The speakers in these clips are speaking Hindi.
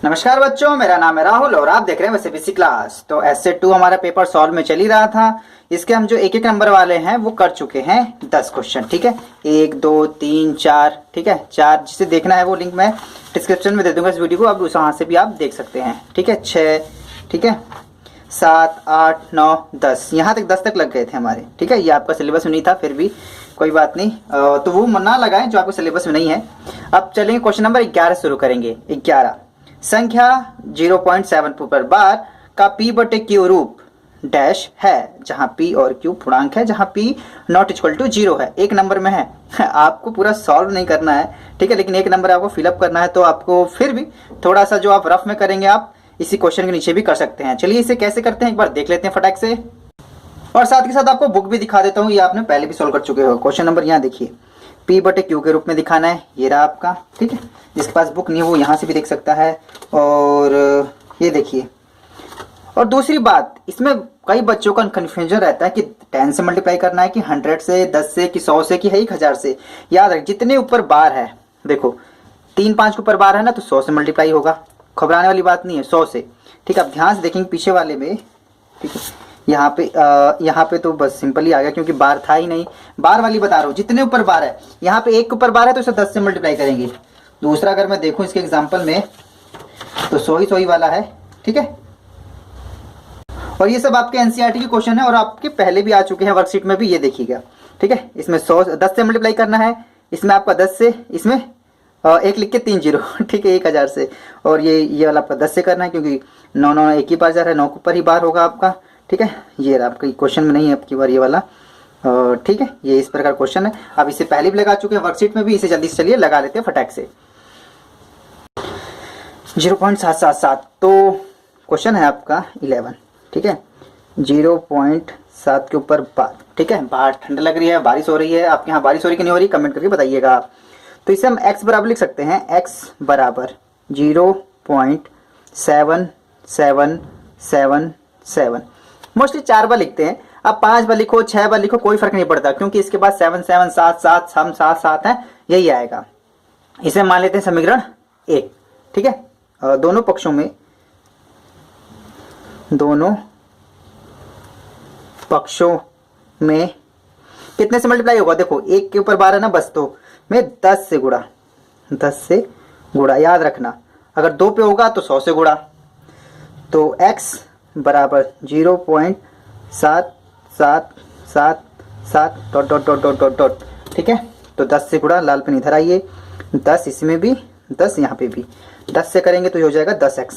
नमस्कार बच्चों, मेरा नाम है राहुल और आप देख रहे हैं वैसे बीसी क्लास। तो एसए 2 हमारा पेपर सॉल्व में चल ही रहा था। इसके हम जो एक एक नंबर वाले हैं वो कर चुके हैं 10 क्वेश्चन। ठीक है, 1 2 3 4। ठीक है, 4 जिसे देखना है वो लिंक मैं डिस्क्रिप्शन में दे दूंगा इस वीडियो को, आप वहाँ से भी आप देख सकते हैं। ठीक है, 6, ठीक है, 7 8 9 10, यहाँ तक 10 तक लग गए थे हमारे। ठीक है, ये आपका सिलेबस में नहीं था, फिर भी कोई बात नहीं, तो वो ना लगाएं जो आपको सिलेबस में नहीं है। अब चलेंगे क्वेश्चन नंबर 11 शुरू करेंगे। 11, संख्या 0.7 पर बार का p बटे क्यू रूप डैश है, जहां p और q पूर्णांक है, जहां p नॉट इक्वल टू 0 है। एक नंबर में है आपको पूरा सॉल्व नहीं करना है, ठीक है, लेकिन एक नंबर आपको फिलअप करना है। तो आपको फिर भी थोड़ा सा जो आप रफ में करेंगे आप इसी क्वेश्चन के नीचे भी कर सकते हैं। चलिए इसे कैसे करते हैं एक बार देख लेते हैं फटाक से, और साथ के साथ आपको बुक भी दिखा देता हूँ। ये आपने पहले भी सॉल्व कर चुके हो। क्वेश्चन नंबर यहाँ देखिए, p बटे क्यू के रूप में दिखाना है, ये रहा आपका। ठीक है, जिसके पास बुक नहीं है वो यहाँ से भी देख सकता है। और ये देखिए, और दूसरी बात, इसमें कई बच्चों का कन्फ्यूजन रहता है कि 10 से मल्टीप्लाई करना है कि 100 से, 10 से, कि 100 से, कि है 1000 से। याद रख, जितने ऊपर बार है, देखो 3 5 के ऊपर बार है ना, तो 100 से मल्टीप्लाई होगा, घबराने वाली बात नहीं है, 100 से। ठीक है, अब ध्यान से देखेंगे पीछे वाले में। ठीक है, यहाँ पे तो बस सिंपल ही आ गया क्योंकि बार था ही नहीं। बार वाली बता रहा हूँ, जितने ऊपर बार है, यहाँ पे 1 के ऊपर बार है तो इसे 10 से मल्टीप्लाई करेंगे। दूसरा अगर मैं देखूं इसके एग्जांपल में तो 100 ही वाला है। ठीक है, और ये सब आपके एनसीईआरटी के क्वेश्चन है और आपके पहले भी आ चुके हैं वर्कशीट में भी, ये देखिएगा। ठीक है, इसमें 10 से मल्टीप्लाई करना है, इसमें आपका 10 से, इसमें 1 लिख के 3 0। ठीक है, 1000 से, और ये वाला आपका 10 से करना है क्योंकि 9 9 एक ही बार जा रहा है, 9 के ऊपर ही बार होगा आपका। ठीक है, ये आपका क्वेश्चन में नहीं है आपकी बार ये वाला। ठीक है, ये इस प्रकार क्वेश्चन है। अब इसे पहले भी लगा चुके हैं वर्कशीट में भी, इसे जल्दी से चलिए लगा लेते हैं फटाक से। 0.777, तो क्वेश्चन है आपका 11। ठीक है, 0.7 के ऊपर बार। ठीक है, बाहर ठंड लग रही है, बारिश हो रही है, आपके यहाँ बारिश हो रही कि नहीं हो रही कमेंट करके बताइएगा। तो इसे हम x बराबर लिख सकते हैं, x बराबर 0.7777। मोस्टली 4 बार लिखते हैं, अब 5 बार लिखो, 6 बार लिखो, कोई फर्क नहीं पड़ता क्योंकि इसके बाद 7 7 7 7 हम 7 7 है, यही आएगा। इसे मान लेते हैं समीकरण 1। ठीक है, दोनों पक्षों में कितने से मल्टीप्लाई होगा, देखो 1 के ऊपर 12 ना, बस तो मैं 10 से गुड़ा, याद रखना। अगर 2 पे होगा तो 100 से गुड़ा। तो x बराबर 0.7777 dot dot dot dot dot dot. ठीक है, तो 10 से गुड़ा, लाल पेन इधर आइए, 10 इसमें भी, 10 यहाँ पे भी, 10 से करेंगे तो ये हो जाएगा 10x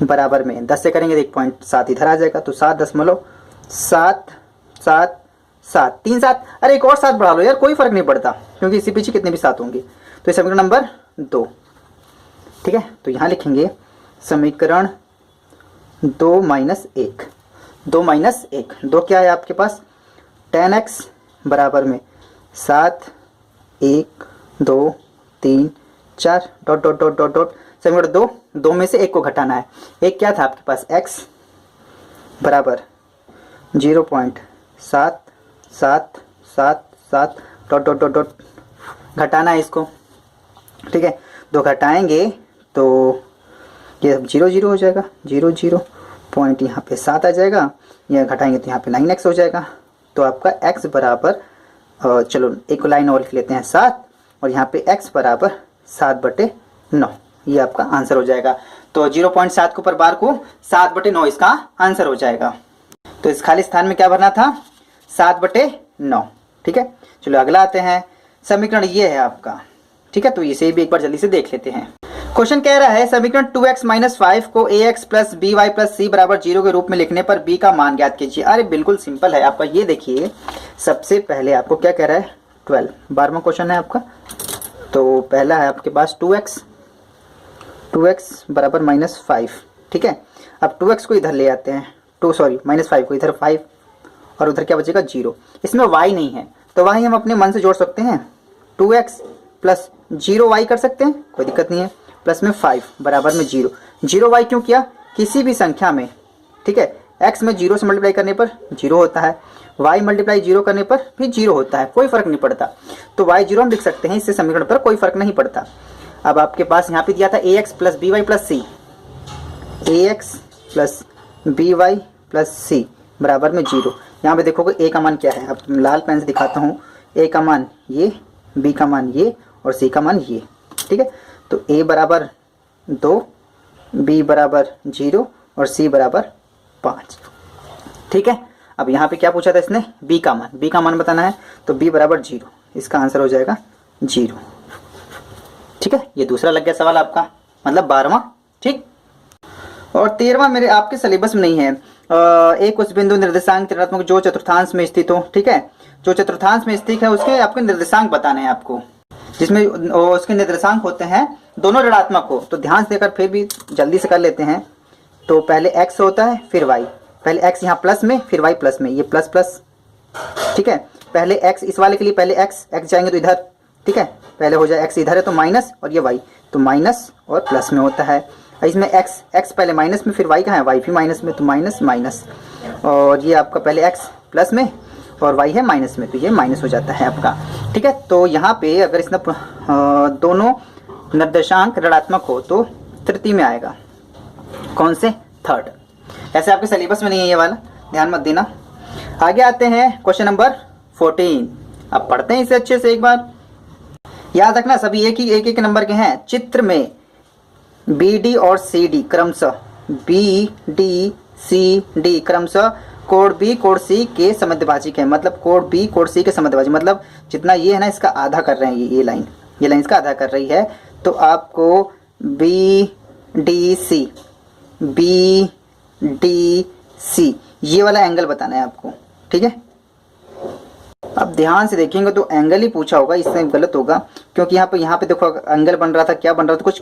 बराबर में 10 से करेंगे तो 1.7 इधर आ जाएगा। तो 7.777 3 7, अरे एक और 7 बढ़ा लो यार, कोई फर्क नहीं पड़ता क्योंकि इसी पीछे कितने भी 7 होंगे। तो ये समीकरण नंबर 2। ठीक है, तो यहाँ लिखेंगे समीकरण 2 माइनस 1। 2 क्या है आपके पास, 10x बराबर में 7 1 2 3 4 dot dot dot dot dot. समीकरण 2 में से 1 को घटाना है। एक क्या था आपके पास, x बराबर 0.7777 डॉट डॉट डॉट डॉट, घटाना है इसको। ठीक है, 2 घटाएंगे तो ये 0 0 हो जाएगा, 0 0 पॉइंट यहाँ पे 7 आ जाएगा, यह घटाएंगे तो यहाँ पे 9x हो जाएगा। तो आपका x बराबर, चलो एक लाइन और लिख लेते हैं 7, और यहाँ पे x बराबर 7/9, ये आपका आंसर हो जाएगा। तो 0.7 के ऊपर बार को 7/9 इसका आंसर हो जाएगा। तो इस खाली स्थान में क्या भरना था, 7/9। ठीक है, चलो अगला आते हैं, समीकरण ये है आपका। ठीक है, तो इसे भी एक बार जल्दी से देख लेते हैं। क्वेश्चन कह रहा है समीकरण 2x माइनस 5 को ax plus by plus c बराबर 0 के रूप में लिखने पर b का मान ज्ञात कीजिए। अरे बिल्कुल सिंपल है आपका, ये देखिए सबसे पहले आपको क्या कह रहा है, 12, 12वां क्वेश्चन है आपका। तो पहला है आपके पास 2x बराबर माइनस 5। ठीक है, अब 2x को इधर ले आते हैं, माइनस 5 को इधर 5, और उधर क्या बचेगा 0। इसमें y नहीं है तो y हम अपने मन से जोड़ सकते हैं, 2x प्लस 0y कर सकते हैं, कोई दिक्कत नहीं है, प्लस में 5 बराबर में 0। 0y क्यों किया, किसी भी संख्या में, ठीक है, x में 0 से मल्टीप्लाई करने पर 0 होता है, y मल्टीप्लाई 0 करने पर भी 0 होता है, कोई फर्क नहीं पड़ता। तो y 0 हम लिख सकते हैं, इससे समीकरण पर कोई फर्क नहीं पड़ता। अब आपके पास यहाँ पे दिया था a x plus b y plus c, a x plus b y plus c बराबर में 0। यहाँ पे देखोगे ए का मान क्या है, अब लाल पेन से दिखाता हूँ। ए का मान ये, बी का मान ये और सी का मान ये, ठीक है। तो ए बराबर 2, बी बराबर 0 और सी बराबर 5, ठीक है। अब यहाँ पे क्या पूछा था इसने, बी का मान, बी का मान बताना है। तो बी बराबर 0, इसका आंसर हो जाएगा 0, ठीक है। ये दूसरा लग गया सवाल आपका, मतलब 12वां, ठीक। और 13वां मेरे आपके सिलेबस में नहीं है। एक उस बिंदु निर्देशांक ऋणात्मक जो चतुर्थांश में स्थित हो, ठीक है। जो चतुर्थांश में स्थित है उसके आपके निर्देशांक बताने हैं आपको, जिसमें उसके निर्देशांक होते हैं दोनों ऋणात्मक हो। तो ध्यान से देकर फिर भी जल्दी से कर लेते हैं। तो पहले x होता है फिर y, पहले x यहाँ प्लस में फिर y प्लस में, ये प्लस प्लस, ठीक है। पहले x इस वाले के लिए पहले x जाएंगे तो इधर, ठीक है। पहले हो जाए x इधर है तो माइनस, और ये y तो माइनस और प्लस में होता है। इसमें x पहले माइनस में फिर y कहाँ है, y भी माइनस में, तो माइनस माइनस, और ये आपका पहले x प्लस में और y है माइनस में, तो ये माइनस हो जाता है आपका, ठीक है। तो यहाँ पे अगर इसमें दोनों निर्देशांक ऋणात्मक हो तो तृतीय में आएगा, कौन से, थर्ड। ऐसे आपके सिलेबस में नहीं है ये वाला, ध्यान मत देना। आगे आते हैं क्वेश्चन नंबर 14। अब पढ़ते हैं इसे अच्छे से एक बार। याद रखना सभी एक नंबर के हैं। चित्र में बी डी और सी डी क्रमशः, बी डी सी डी क्रमशः कोण बी कोण सी के समद्विभाजक है। मतलब कोण बी कोण सी के समद्विभाजक, मतलब जितना ये है ना इसका आधा कर रहे हैं, ये लाइन इसका आधा कर रही है। तो आपको बी डी सी ये वाला एंगल बताना है आपको, ठीक है। अब ध्यान से देखेंगे तो एंगल ही पूछा होगा, इसमें गलत होगा, क्योंकि यहाँ पे देखो एंगल बन रहा था, क्या बन रहा था, कुछ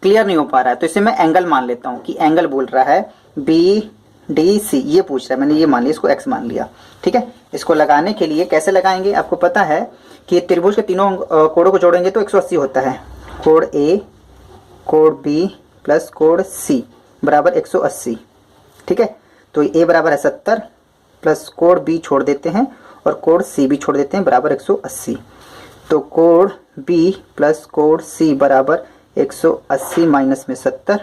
क्लियर नहीं हो पा रहा है। तो इसे मैं एंगल मान लेता हूँ कि एंगल बोल रहा है बी डी सी, ये पूछ रहा है, मैंने ये मान लिया, इसको एक्स मान लिया, ठीक है। इसको लगाने के लिए कैसे लगाएंगे, आपको पता है कि त्रिभुज के तीनों कोणों को जोड़ेंगे तो 180 होता है। कोण ए, कोण बी प्लस कोण सी बराबर 180, ठीक है। तो ए बराबर है 70 प्लस कोण बी छोड़ देते हैं और कोण सी भी छोड़ देते हैं, बराबर 180। तो कोण बी प्लस कोण सी बराबर 180 माइनस में 70,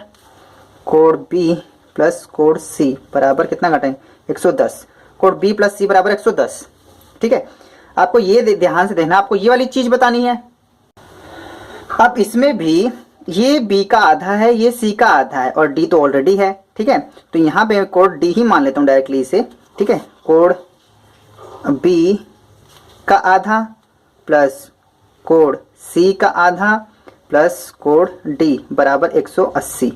कोण बी प्लस कोण सी बराबर कितना घटाएं, 110। कोण बी प्लस सी बराबर 110, ठीक है। आपको ये ध्यान से देखना, आपको ये वाली चीज बतानी है। अब इसमें भी ये b का आधा है, ये c का आधा है, और d तो ऑलरेडी है, ठीक है। तो यहाँ पे कोण d ही मान लेता हूँ डायरेक्टली इसे, ठीक है। कोण b का आधा प्लस कोण c का आधा प्लस कोण d बराबर 180।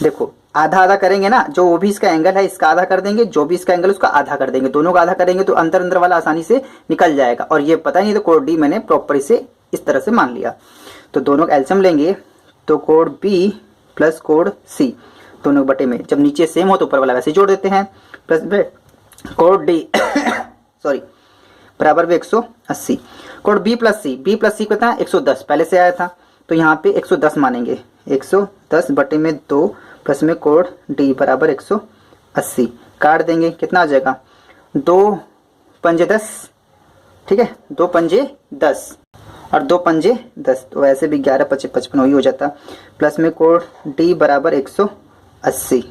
देखो आधा आधा करेंगे ना, जो भी इसका एंगल है इसका आधा कर देंगे, जो भी इसका एंगल उसका आधा कर देंगे, दोनों का आधा करेंगे तो अंदर वाला आसानी से निकल जाएगा। और ये पता नहीं तो कोण d मैंने प्रॉपर इसे इस तरह से मान लिया। तो दोनों का एलसीएम लेंगे तो कोण b प्लस कोण c दोनों बटे में, जब नीचे सेम हो तो ऊपर वाला वैसे जोड़ देते हैं, प्लस कोण d सॉरी बराबर में 180। कोण b प्लस c कितना है 110, पहले से आया था, तो यहाँ पे 110 मानेंगे, 110 बटे में 2 प्लस में कोण d बराबर 180 काट देंगे, कितना आ जाएगा 2 पंजे 10, ठीक है। 2 पंजे 10 और 2 पंजे 10, तो वैसे भी 11 पचे 55 वही हो जाता, प्लस में कोण d बराबर 180,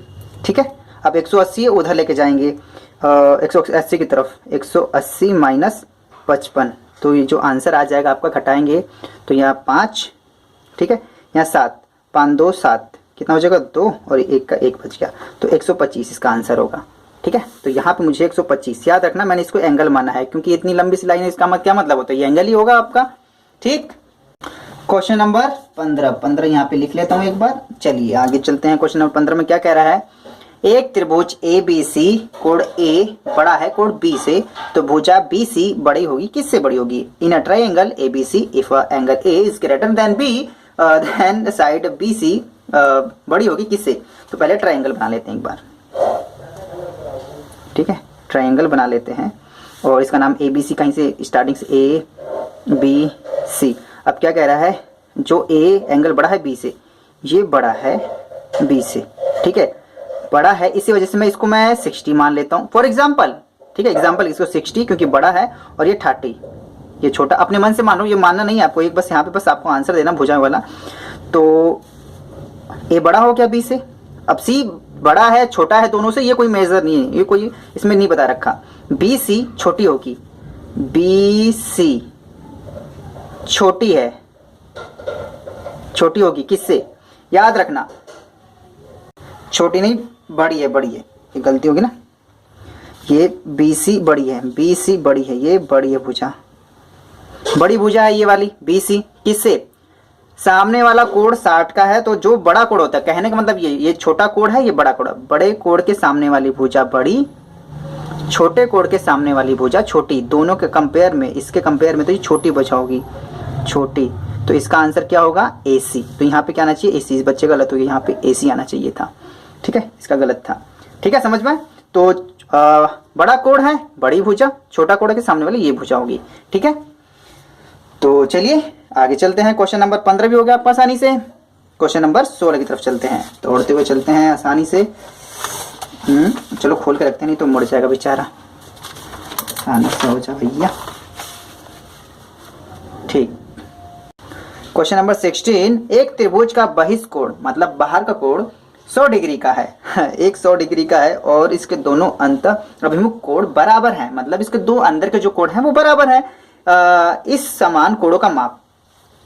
ठीक है। अब 180 उधर लेके जाएंगे 180 की तरफ, 180 माइनस 55, तो ये जो आंसर आ जाएगा आपका घटाएंगे तो यहाँ 5, ठीक है, यहाँ 7, 5 2 7, कितना हो जाएगा 2 और 1 का 1 बच गया, तो 125 इसका आंसर होगा, ठीक है। तो यहाँ पे मुझे 125 याद रखना, मैंने इसको एंगल माना है क्योंकि इतनी लंबी सी लाइन है, इसका क्या मतलब होता है, ये एंगल ही होगा आपका, ठीक। क्वेश्चन नंबर 15 यहाँ पे लिख लेता हूँ एक बार। चलिए आगे चलते हैं। क्वेश्चन नंबर 15 में क्या कह रहा है, एक त्रिभुज ABC कोण A बड़ा है कोण B से, तो भुजा BC बड़ी होगी, किससे बड़ी होगी, in a triangle ABC if angle A is greater than B then side BC बड़ी होगी किससे। तो पहले ट्रायंगल बना लेते हैं एक बार, ठीक है। ट्रायंगल बना लेते हैं और इसका नाम ABC, कहीं से स्टार्टिंग से ABC। अब क्या कह रहा है, जो A एंगल बड़ा है B से, ये बड़ा है B से, ठीक है, बड़ा है, इसी वजह से मैं इसको 60 मान लेता हूँ फॉर एग्जाम्पल, ठीक है। एग्जाम्पल इसको 60 क्योंकि बड़ा है और ये 30, ये छोटा, अपने मन से मानो, ये मानना नहीं है आपको, एक बस यहाँ पे बस आपको आंसर देना भुजा वाला। तो ए बड़ा हो गया बी से। अब सी बड़ा है छोटा है दोनों से, ये कोई मेजर नहीं है, ये कोई इसमें नहीं बता रखा। बी सी छोटी होगी, बी सी छोटी है, छोटी होगी किससे, याद रखना, छोटी नहीं बड़ी है, बड़ी है, ये गलती होगी ना, ये बी सी बड़ी है, बी सी बड़ी है, ये बड़ी है भुजा, बड़ी भुजा है ये वाली बी सी। किससे, सामने वाला कोण 60 का है, तो जो बड़ा कोण होता है, कहने का मतलब ये छोटा कोण है, ये बड़ा कोण, बड़े कोण के सामने वाली भुजा बड़ी, छोटे कोण के सामने वाली भुजा छोटी, दोनों के कंपेयर में, इसके कंपेयर में तो ये छोटी भुजा होगी, छोटी। तो इसका आंसर क्या होगा, ए सी। तो यहाँ पे क्या आना चाहिए, ए सी। इस बच्चे का गलत हो गया, यहाँ पे ए सी आना चाहिए था, ठीक है, इसका गलत था, ठीक है, समझ में। तो बड़ा कोण है बड़ी भुजा, छोटा कोण के सामने वाली ये भुजा होगी, ठीक है। तो चलिए आगे चलते हैं, क्वेश्चन नंबर 15 भी हो गया आपका आसानी से। क्वेश्चन नंबर 16 की तरफ चलते हैं, दौड़ते हुए चलते हैं आसानी से। चलो खोल के रखते हैं, नहीं तो मुड़ जाएगा बेचारा, आसानी से हो जाए भैया, ठीक। क्वेश्चन नंबर 16, एक त्रिभुज का बहिष्कोण मतलब बाहर का कोण 100 डिग्री का है एक 100 डिग्री का है और इसके दोनों अंत अभिमुख कोण बराबर हैं, मतलब इसके दो अंदर के जो कोण हैं वो बराबर है। इस समान कोणों का माप,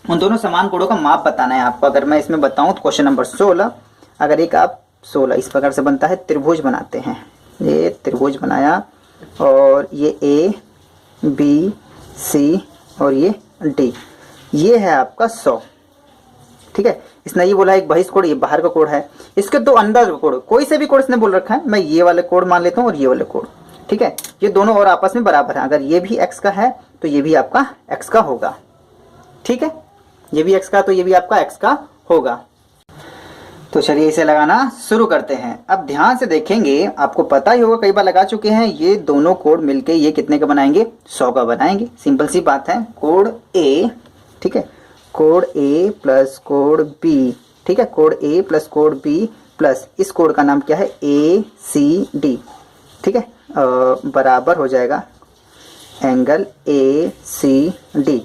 उन दोनों समान कोणों का माप बताना है आपको। अगर मैं इसमें बताऊं तो क्वेश्चन नंबर 16, अगर एक आप 16 इस प्रकार से बनता है, त्रिभुज बनाते हैं, ये त्रिभुज बनाया और ये ए बी सी और ये डी, ये है आपका 100, ठीक है। इसने ये बोला एक बहिष्कोण, ये बाहर का कोण है, इसके दो अंदर का कोण, कोई से भी कोण इसने बोल रखा है, मैं ये वाले कोण मान लेता हूँ और ये वाले कोण, ठीक है, ये दोनों और आपस में बराबर है। अगर ये भी x का है तो ये भी आपका x का होगा, ठीक है, ये भी x का तो ये भी आपका x का होगा। तो चलिए इसे लगाना शुरू करते हैं। अब ध्यान से देखेंगे, आपको पता ही होगा, कई बार लगा चुके हैं, ये दोनों कोण मिलके ये कितने का बनाएंगे, 100 का बनाएंगे। सिंपल सी बात है, कोण A, ठीक है, कोण A प्लस कोण B, ठीक है, कोण A प्लस कोण B प्लस इस कोण का नाम क्या है, ACD, ठीक है, बराबर हो जाएगा एंगल ACD।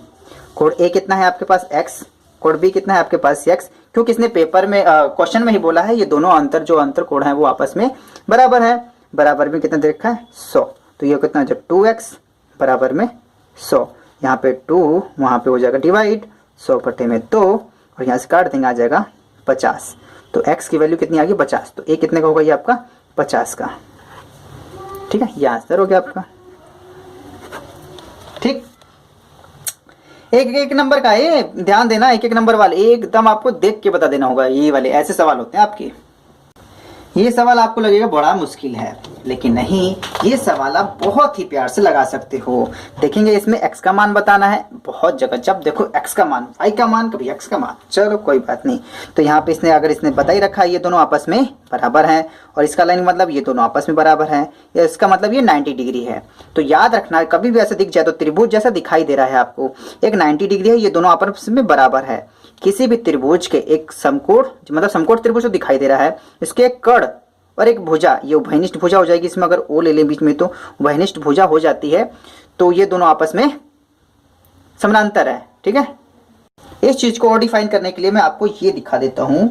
कोण A कितना है आपके पास x, कोण B कितना है आपके पास x, क्योंकि इसने पेपर में क्वेश्चन में ही बोला है ये दोनों अंतर जो अंतर कोण है वो आपस में बराबर है। बराबर में कितना दे रखा है, 100, तो ये कितना, जब 2x बराबर में 100, यहाँ पे 2 वहाँ पे हो जाएगा डिवाइड, 100 बटे में 2 और यहाँ से काट देंगे, आ जाएगा 50। तो x की वैल्यू कितनी आ गई, 50, तो a कितने का होगा, ये आपका 50 का, ठीक है, ये आंसर हो गया आपका, ठीक। एक एक नंबर का ये ध्यान देना, एक एक नंबर वाले एकदम आपको देख के बता देना होगा, ये वाले ऐसे सवाल होते हैं आपके। ये सवाल आपको लगेगा बड़ा मुश्किल है, लेकिन नहीं, ये सवाल आप बहुत ही प्यार से लगा सकते हो। देखेंगे इसमें x का मान बताना है, बहुत जगह जब देखो x का मान, y का मान, कभी x का मान, चलो कोई बात नहीं। तो यहाँ पे इसने अगर इसने बता ही रखा है ये दोनों आपस में बराबर हैं, और इसका लाइन मतलब ये दोनों आपस में बराबर हैं, या इसका मतलब ये 90 डिग्री है। तो याद रखना, कभी भी ऐसा दिख जाए तो त्रिभुज जैसा दिखाई दे रहा है आपको, एक 90 डिग्री है, ये दोनों आपस में बराबर है। किसी भी त्रिभुज के एक समकोण, मतलब समकोण त्रिभुज जो दिखाई दे रहा है, इसके एक कर्ण और एक भुजा, ये उभयनिष्ठ भुजा हो जाएगी, इसमें अगर ओ ले लें बीच में तो उभयनिष्ठ भुजा हो जाती है, तो ये दोनों आपस में समानांतर है, ठीक है। इस चीज को और डिफाइन करने के लिए मैं आपको ये दिखा देता हूँ,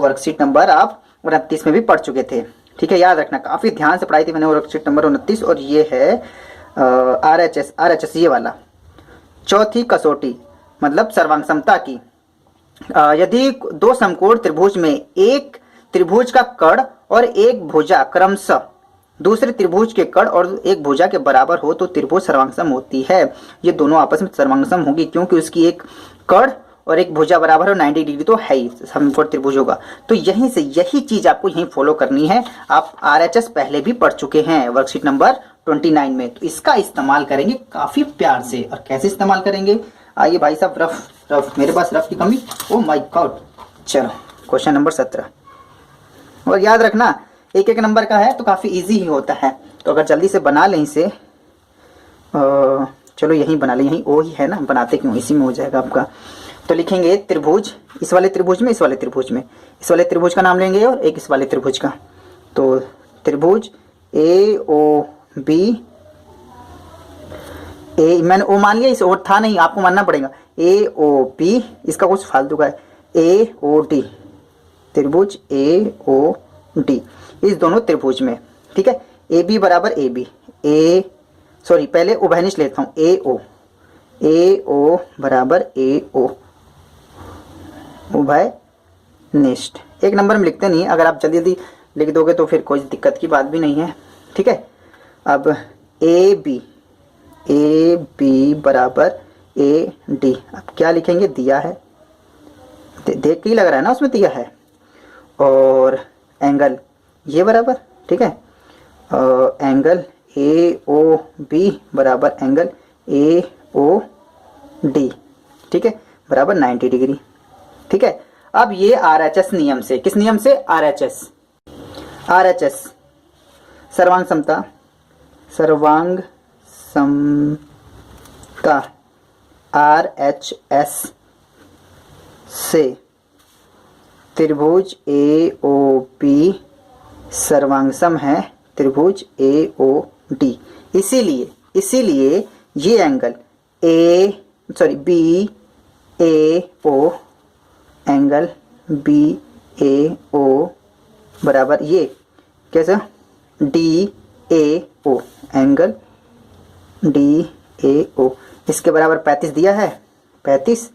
वर्कशीट नंबर आप 29 में भी पढ़ चुके थे, ठीक है, याद रखना, काफी ध्यान से पढ़ाई थी मैंने वर्कशीट नंबर 29, और ये है RHS ये वाला, चौथी कसौटी मतलब सर्वांग समता की। यदि दो समकोण त्रिभुज में एक त्रिभुज का कर्ण और एक भुजा क्रमशः दूसरे त्रिभुज के कर्ण और एक भुजा के बराबर हो तो त्रिभुज सर्वांगसम होती है। ये दोनों आपस में सर्वांगसम होगी क्योंकि उसकी एक कर्ण और एक भुजा बराबर है, 90 डिग्री तो है ही, समकोण त्रिभुज होगा। तो यहीं से यही चीज आपको यहीं फॉलो करनी है। आप RHS पहले भी पढ़ चुके हैं वर्कशीट नंबर 29 में, तो इसका इस्तेमाल करेंगे काफी प्यार से। और कैसे इस्तेमाल करेंगे, आइए भाई साहब, रफ मेरे पास रफ की कमी, ओ माय गॉड। चलो क्वेश्चन नंबर 17, और याद रखना एक एक नंबर का है तो काफी इजी ही होता है, तो अगर जल्दी से बना लें इसे, चलो यहीं बना लें, यहीं ओ ही है ना, बनाते क्यों, इसी में हो जाएगा आपका। तो लिखेंगे त्रिभुज, इस वाले त्रिभुज में, इस वाले त्रिभुज में, इस वाले त्रिभुज का नाम लेंगे और एक इस वाले त्रिभुज का। तो त्रिभुज AOB, मैंने ओ मान लिया, इस और था नहीं, आपको मानना पड़ेगा, AOB, इसका कुछ फालतू का है ए ओ डी, त्रिभुज ए ओ डी, इस दोनों त्रिभुज में, ठीक है। ए बी बराबर ए बी, पहले उभयनिष्ठ लेता हूँ, ए ओ बराबर ए ओ, उभयनिष्ठ। एक नंबर में लिखते नहीं, अगर आप जल्दी जल्दी लिख दोगे तो फिर कोई दिक्कत की बात भी नहीं है, ठीक है। अब ए बी बराबर ए डी, अब क्या लिखेंगे, दिया है, देख के ही लग रहा है ना उसमें दिया है, और एंगल ये बराबर, ठीक है, एंगल ए ओ बी बराबर एंगल ए ओ डी, ठीक है, बराबर 90 डिग्री, ठीक है। अब ये RHS नियम से, किस नियम से, RHS सर्वांग समता RHS से त्रिभुज ए ओ बी सर्वांगसम है त्रिभुज ए ओ डी, इसीलिए ये angle B A O, angle B A O बराबर ये कैसा, D A O, angle D A O, इसके बराबर 35 दिया है, 35,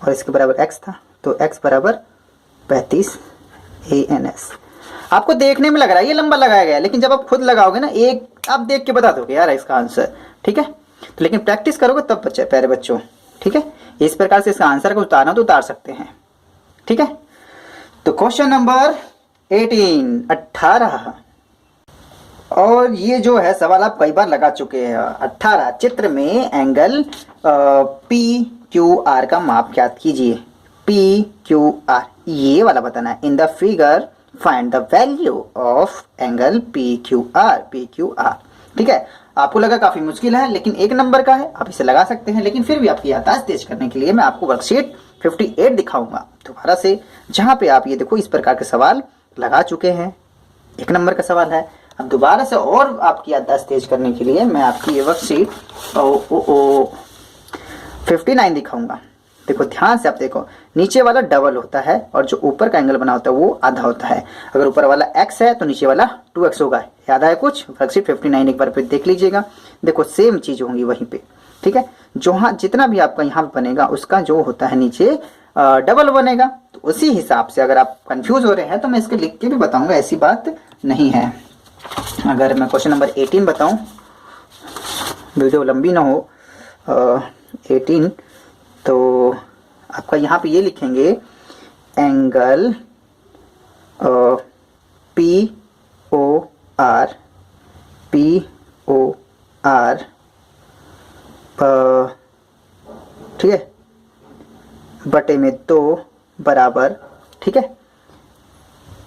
और इसके बराबर x था, तो x बराबर 35 ANS। आपको देखने में लग रहा है ये लंबा लगाया गया, लेकिन जब आप खुद लगाओगे ना, एक आप देख के बता दोगे यार इसका आंसर, ठीक है। तो लेकिन प्रैक्टिस करोगे तब बच्चे, प्यारे बच्चों, ठीक है। इस प्रकार से इसका आंसर को उतारना तो उतार सकते हैं, ठीक है। तो क्वेश्चन नंबर 18 और ये जो है सवाल आप कई बार लगा चुके हैं। 18 चित्र में एंगल पी क्यू आर का माप ज्ञात कीजिए, पी क्यू आर ये वाला बताना है। In the figure find the value of angle P Q R, ठीक है। आपको लगा काफी मुश्किल है, लेकिन एक नंबर का है, आप इसे लगा सकते हैं, लेकिन फिर भी आपकी याददाश्त तेज करने के लिए मैं आपको वर्कशीट 58 दिखाऊंगा दोबारा से, जहां पे आप ये देखो इस प्रकार के सवाल लगा चुके हैं, एक नंबर का सवाल है। अब दोबारा से और आपकी याददाश्त तेज करने के लिए मैं आपकी ये वर्कशीट 59 दिखाऊंगा। देखो ध्यान से, आप देखो नीचे वाला डबल होता है और जो ऊपर का एंगल बना होता है वो आधा होता है। अगर ऊपर वाला x है तो नीचे वाला 2x होगा। याद आया कुछ? वर्कशीट 59 एक बार फिर देख लीजिएगा। देखो सेम चीज होंगी वहीं पे, ठीक है। जो जितना भी आपका यहाँ पे बनेगा उसका जो होता है नीचे डबल बनेगा। तो उसी हिसाब से अगर आप कंफ्यूज हो रहे हैं तो मैं इसके लिख के भी बताऊंगा, ऐसी बात नहीं है। अगर मैं क्वेश्चन नंबर 18 बताऊं, वीडियो लंबी ना हो, 18, तो आपका यहाँ पे ये लिखेंगे एंगल पी ओ आर ठीक है, बटे में 2 बराबर, ठीक है,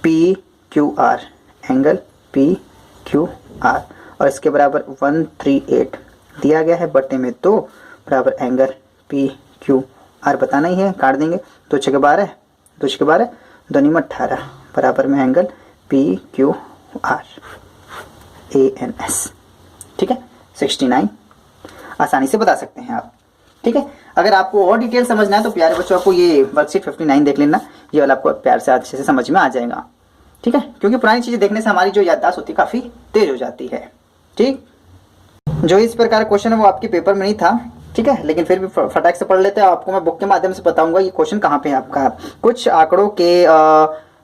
P Q R, angle P Q R, और इसके बराबर 138 दिया गया है, बटे में 2 बराबर एंगल पी क्यू आर बताना ही है, काट देंगे। 2 6 12, 2 6 12, 2 9 18 बराबर में angle P Q R ANS, ठीक है। 69 आसानी से बता सकते हैं आप, ठीक है। अगर आपको और डिटेल समझना है तो प्यारे बच्चों आपको ये वर्कशीट 59 देख लेना, ये वाला आपको प्यार से अच्छे से समझ में आ जाएगा, ठीक है। क्योंकि पुरानी चीजें देखने से हमारी जो याददाश्त होती है काफी तेज हो जाती है, ठीक। जो इस प्रकार क्वेश्चन है वो आपके पेपर में नहीं था, ठीक है, लेकिन फिर भी फटाक से पढ़ लेते हैं। आपको मैं बुक के माध्यम से बताऊंगा ये क्वेश्चन कहाँ पे है आपका। कुछ आंकड़ों के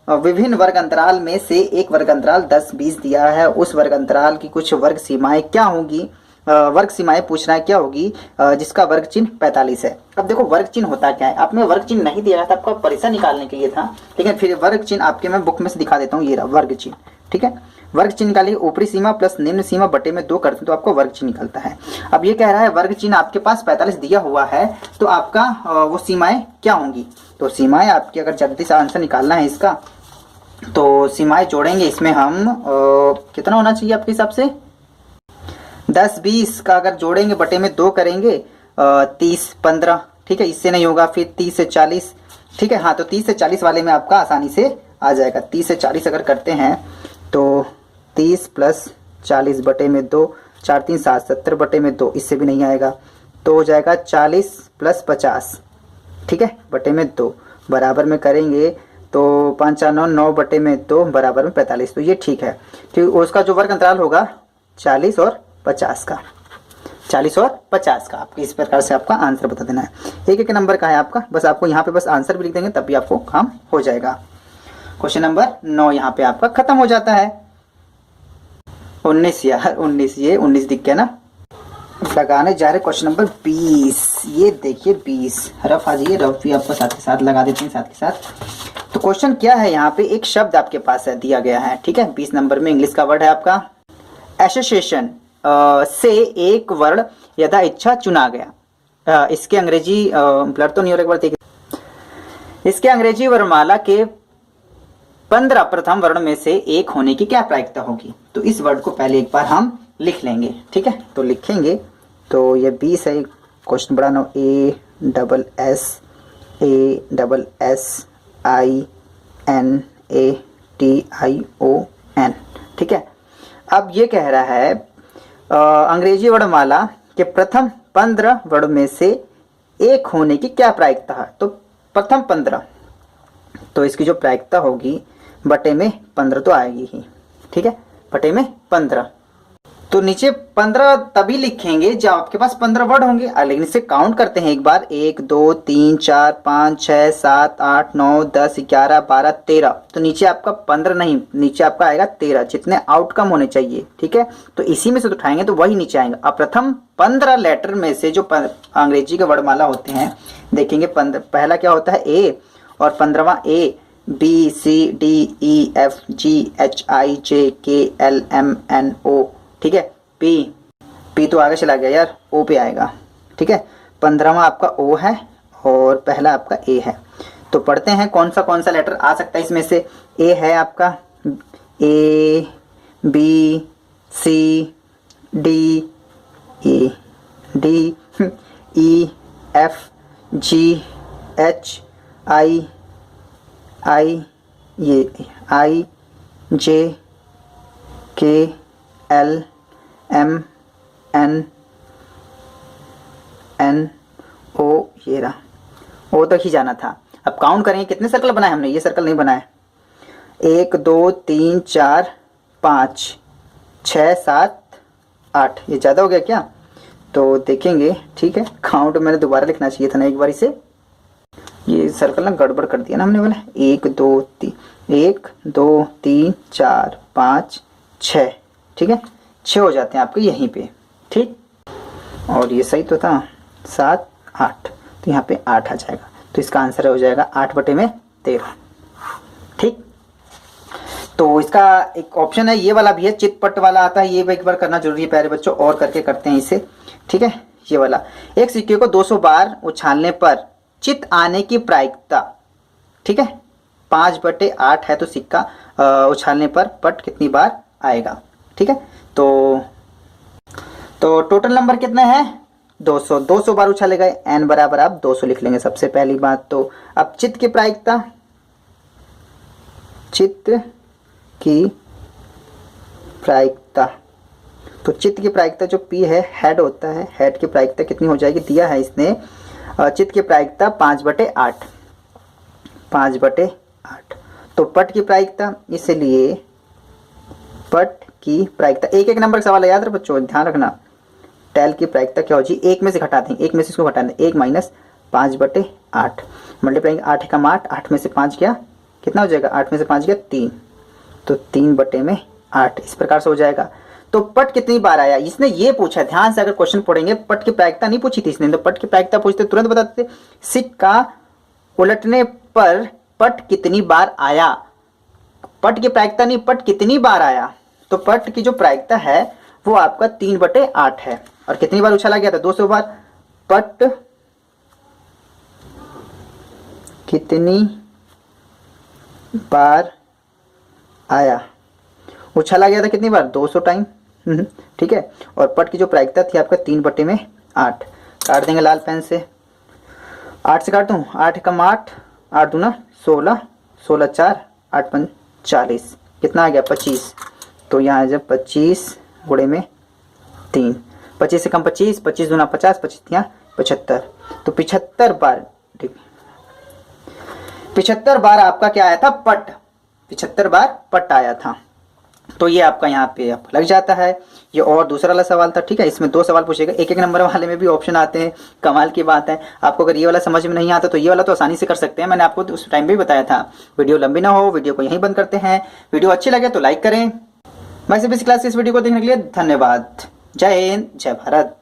विभिन्न वर्ग अंतराल में से एक वर्ग अंतराल 10 20 दिया है, उस वर्ग अंतराल की कुछ वर्ग सीमाएं क्या होंगी, वर्ग सीमाएं पूछ रहा है क्या होगी, जिसका वर्ग चिन्ह 45 है। अब देखो वर्ग चिन्ह होता क्या है, आप में वर्ग चिन्ह नहीं दिया था, आपका परिसर निकालने के लिए था, लेकिन फिर वर्ग चिन्ह आपके मैं बुक में से दिखा देता हूँ। ये रहा वर्ग चिन्ह, ठीक है। वर्ग चिन्ह निकालिए, ऊपरी सीमा प्लस निम्न सीमा बटे में 2 करते हैं तो आपका वर्ग चिन्ह निकलता है। अब ये कह रहा है वर्ग चिन्ह आपके पास 45 दिया हुआ है, तो आपका वो सीमाएं क्या होंगी। तो सीमाएं आपकी अगर जल्दी से आंसर निकालना है इसका, तो सीमाएं जोड़ेंगे इसमें हम कितना होना चाहिए आपके हिसाब से, 10 20 का अगर जोड़ेंगे बटे में 2 करेंगे 30 15, ठीक है, इससे नहीं होगा। फिर 30 से 40, ठीक है, हाँ, तो 30 से 40 वाले में आपका आसानी से आ जाएगा। 30 से 40 अगर करते हैं तो 30 प्लस 40 बटे में 2, 4 3 7 70 बटे में 2, इससे भी नहीं आएगा, तो हो जाएगा 40 प्लस 50, ठीक है, बटे में 2, बराबर में करेंगे तो 5 4 9, 9 बटे में 2 बराबर में 45, तो ये ठीक है। ठीक, उसका जो वर्ग अंतराल होगा 40 और 50 का, 40 और 50 का। आपको इस प्रकार से आपका आंसर बता देना है। एक एक नंबर का है आपका, बस आपको यहाँ पे बस आंसर भी लिख देंगे तब भी आपको काम हो जाएगा। क्वेश्चन नंबर 9 यहाँ पे आपका खत्म हो जाता है। 19 यार 19, ये 19 दिख गया ना। लगाने जा रहे क्वेश्चन नंबर 20। ये देखिए 20 रफ आ जाइए, रफ भी आपको साथ के साथ लगा देते हैं साथ के साथ। तो क्वेश्चन क्या है, यहाँ पे एक शब्द आपके पास है दिया गया है, ठीक है। 20 नंबर में इंग्लिश का वर्ड है आपका एसोसिएशन से एक वर्ण यथा इच्छा चुना गया। इसके अंग्रेजी ब्लड तो नहीं हो रहा, इसके अंग्रेजी वर्णमाला के 15 प्रथम वर्ण में से एक होने की क्या प्रायिकता होगी। तो इस वर्ड को पहले एक बार हम लिख लेंगे, ठीक है। तो लिखेंगे तो ये 20 है, क्वेश्चन बड़ा नो ASSASSINATION, ठीक है। अब ये कह रहा है अंग्रेजी वर्णमाला के प्रथम 15 वर्ण में से एक होने की क्या प्रायिकता है। तो प्रथम 15, तो इसकी जो प्रायिकता होगी बटे में 15 तो आएगी ही, ठीक है, बटे में 15। तो नीचे 15 तभी लिखेंगे जब आपके पास 15 वर्ड होंगे। लेकिन इसे काउंट करते हैं एक बार, 1 2 3 4 5 6 7 8 9 10 11 12 13। तो नीचे आपका 15 नहीं, नीचे आपका आएगा 13, जितने आउटकम होने चाहिए, ठीक है। तो इसी में से उठाएंगे तो वही नीचे आएंगे। अब प्रथम 15 लेटर में से जो अंग्रेजी के वर्णमाला होते हैं देखेंगे, पहला क्या होता है A, और 15वां A B C D E F G H I J K L M N O, ठीक है। P तो आगे चला गया यार, O पे आएगा, ठीक है। 15वां आपका O है और पहला आपका A है। तो पढ़ते हैं कौन सा लेटर आ सकता है इसमें से। A है आपका A B C D E D E F G H I J K L M N O, ये रहा, O तक ही जाना था। अब काउंट करेंगे कितने सर्कल बनाए हमने, ये सर्कल नहीं बनाए। 1 2 3 4 5 6 7 8, ये ज़्यादा हो गया क्या। तो देखेंगे, ठीक है, काउंट मैंने दोबारा लिखना चाहिए था ना एक बार इसे, ये सर्कल ना गड़बड़ कर दिया ना हमने वाला। 1 2 3 4 5 6, ठीक है, 6 हो जाते हैं आपके यहीं पे, ठीक। और ये सही तो था, 7 8, तो यहाँ पे 8 आ जाएगा। तो इसका आंसर हो जाएगा 8 बटे में 13, ठीक। तो इसका एक ऑप्शन है, ये वाला भी है, चितपट वाला आता है, ये भी एक बार करना जरूरी है प्यारे बच्चों, और करके करते हैं इसे, ठीक है। ये वाला, एक सिक्के को 200 बार उछालने पर चित आने की प्रायिकता, ठीक है, 5 बटे 8 है। तो सिक्का उछालने पर पट कितनी बार आएगा, ठीक है। तो टोटल नंबर कितने हैं, 200। 200 बार उछाले गए, n बराबर आप 200 लिख लेंगे सबसे पहली बात। तो अब चित्त की प्रायिकता, तो चित्त की प्रायिकता जो P है, हेड होता है, हेड की प्रायिकता कितनी हो जाएगी, दिया है इसने, चित्त की प्रायिकता 5 बटे 8, 5 बटे 8। तो पट की प्रायिकता, इसलिए पट की प्रायिकता, एक एक नंबर का सवाल है, याद रखो बच्चों, ध्यान रखना। टेल की प्रायिकता क्या हो जी, एक में से घटा देंगे, एक में से इसको घटा देंगे, 1 माइनस 5 बटे 8, मल्टीप्लाइंग 8 एकम 8, 8 में से 5 गया, कितना हो जाएगा, 8 में से 5 गया 3, तो 3 बटे में 8, इस प्रकार से हो जाएगा। तो पट कितनी बार आया, इसने ये पूछा, ध्यान से अगर क्वेश्चन पढ़ेंगे, पट की प्रायिकता नहीं पूछी थी इसने, तो पट की प्रायिकता पूछते तुरंत बताते, सिक्का उलटने पर पट कितनी बार आया, पट की प्रायिकता नहीं, पट कितनी बार आया। तो पट की जो प्रायिकता है वो आपका 3 बटे 8 है, और कितनी बार उछाला गया था, 200 बार। पट कितनी बार आया, उछाला गया था कितनी बार, 200 टाइम, ठीक है। और पट की जो प्रायिकता थी आपका 3 बटे में 8, काट देंगे लाल पेन से, 8 से काट दूं, 8 एकम 8, 8 दूना 16, 16 4, 8 5 40, कितना आ गया 25। तो यहाँ जब 25 गुणे में 3, 25 से कम 25, 25 दूना 50, 25 यहाँ 75, तो 75 बार, ठीक। 75 बार आपका क्या आया था, पट, 75 बार पट आया था। तो ये आपका यहाँ पे आपको लग जाता है। ये और दूसरा वाला सवाल था, ठीक है। इसमें 2 सवाल पूछेगा, एक एक नंबर वाले में भी ऑप्शन आते हैं, कमाल की बात है। आपको अगर ये वाला समझ में नहीं आता तो ये वाला तो आसानी से कर सकते हैं, मैंने आपको उस टाइम भी बताया था। वीडियो लंबी ना हो, वीडियो को यहीं बंद करते हैं। वीडियो अच्छी लगे तो लाइक करें। मैं बेसिक क्लास इस वीडियो को देखने के लिए धन्यवाद। जय हिंद, जय भारत।